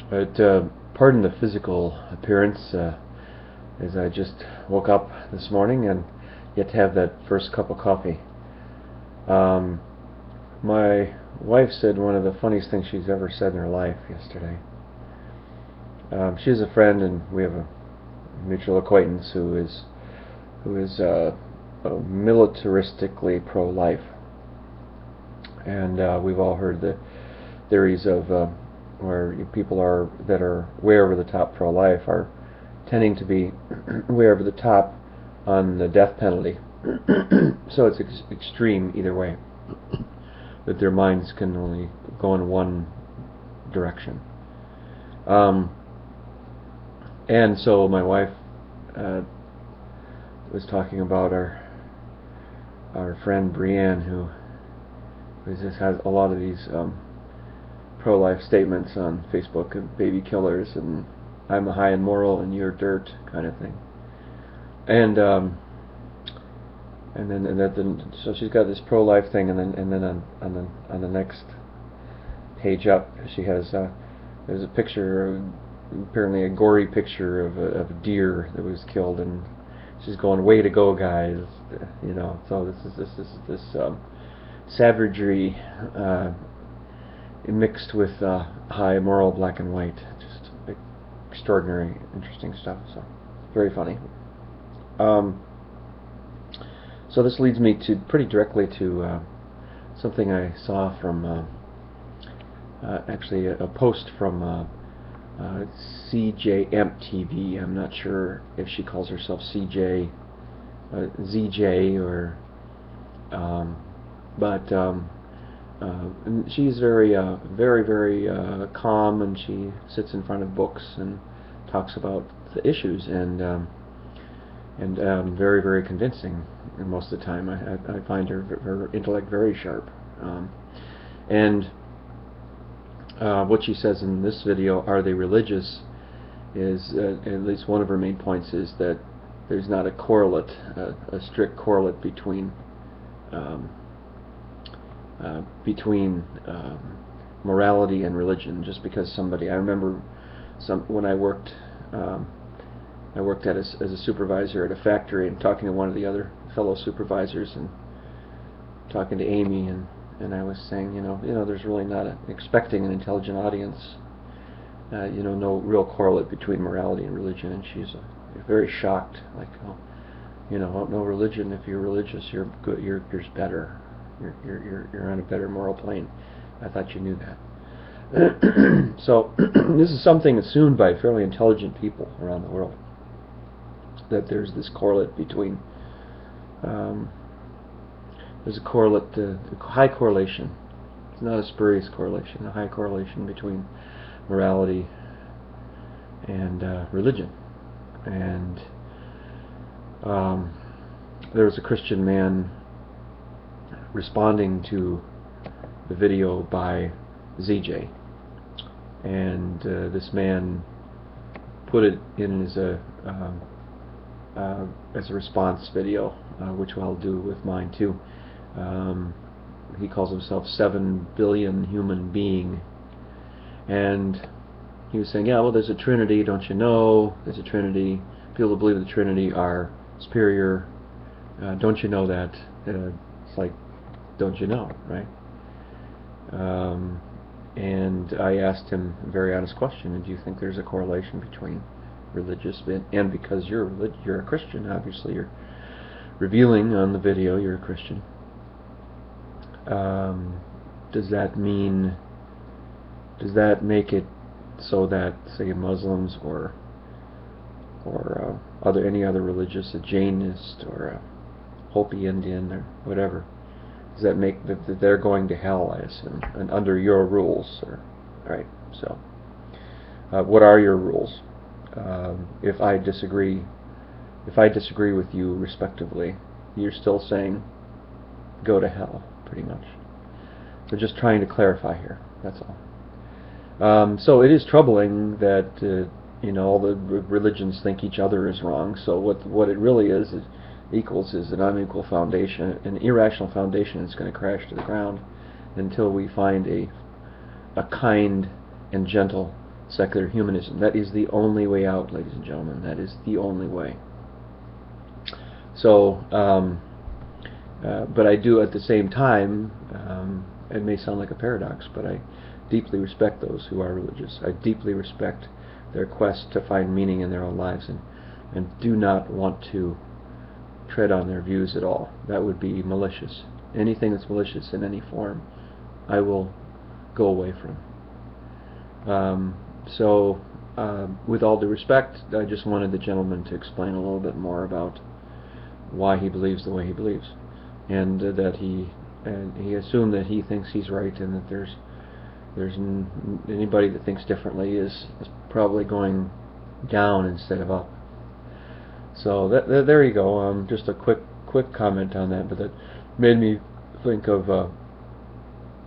But pardon the physical appearance, as I just woke up this morning and yet to have that first cup of coffee. My wife said one of the funniest things she's ever said in her life yesterday. She's a friend, and we have a mutual acquaintance who is militaristically pro-life, and we've all heard the theories of where people are that are way over the top pro-life are tending to be way over the top on the death penalty. So it's extreme either way, that their minds can only go in one direction. And so my wife was talking about our friend Brienne, who just has a lot of these pro-life statements on Facebook of baby killers and I'm a high and moral and you're dirt kind of thing. And then so she's got this pro-life thing, and then on the next page up she has there's a picture, apparently a gory picture of a deer that was killed, and she's going, "Way to go, guys!" You know. So this savagery mixed with high moral black and white, just extraordinary, interesting stuff. So very funny. So this leads me to pretty directly to something I saw from actually a post from CJMTV. I'm not sure if she calls herself CJ, ZJ, or but she's very calm, and she sits in front of books and talks about the issues, and very, very convincing. And most of the time, I find her intellect very sharp. And what she says in this video, "Are they religious?" is at least one of her main points is that there's not a correlate, a strict correlate between morality and religion. Just because somebody, I remember when I worked as a supervisor at a factory, and talking to one of the other fellow supervisors and talking to Amy, and I was saying, you know, there's really not expecting an intelligent audience, no real correlate between morality and religion, and she's very shocked, like, oh, no religion. If you're religious, you're good. You're better. You're on a better moral plane. I thought you knew that. So this is something assumed by fairly intelligent people around the world, that there's this correlate between there's a correlate, a high correlation. It's not a spurious correlation, a high correlation between morality and religion. And there was a Christian man responding to the video by ZJ, and this man put it in as a response video, which I'll do with mine too. He calls himself 7 billion human being, and he was saying, yeah, well, there's a Trinity, don't you know? There's a Trinity. People who believe in the Trinity are superior. Don't you know that? It's like, don't you know, right? And I asked him a very honest question: do you think there's a correlation between religious and because you're a Christian, obviously you're revealing on the video you're a Christian. Does that make it so that, say, Muslims or any other religious, a Jainist or a Hopi Indian or whatever, does that make that they're going to hell, I assume, and under your rules? Right. So, what are your rules? If I disagree with you respectively, you're still saying go to hell, pretty much. We're just trying to clarify here. That's all. So it is troubling that all the religions think each other is wrong. So what it really is equals is an unequal foundation, an irrational foundation that's going to crash to the ground until we find a kind and gentle secular humanism. That is the only way out, ladies and gentlemen. That is the only way. So, but I do at the same time, it may sound like a paradox, but I deeply respect those who are religious. I deeply respect their quest to find meaning in their own lives, and do not want to tread on their views at all. That would be malicious. Anything that's malicious in any form, I will go away from. With all due respect, I just wanted the gentleman to explain a little bit more about why he believes the way he believes, and that he assumed that he thinks he's right, and that there's anybody that thinks differently is probably going down instead of up. So there you go. Just a quick comment on that, but that made me think of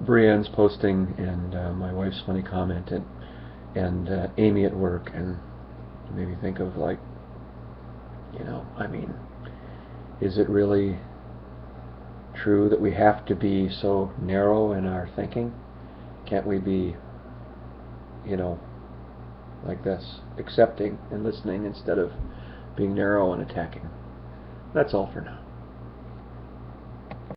Brienne's posting and my wife's funny comment and Amy at work, and made me think of, like, I mean, is it really true that we have to be so narrow in our thinking? Can't we be, like this, accepting and listening instead of being narrow and attacking? That's all for now.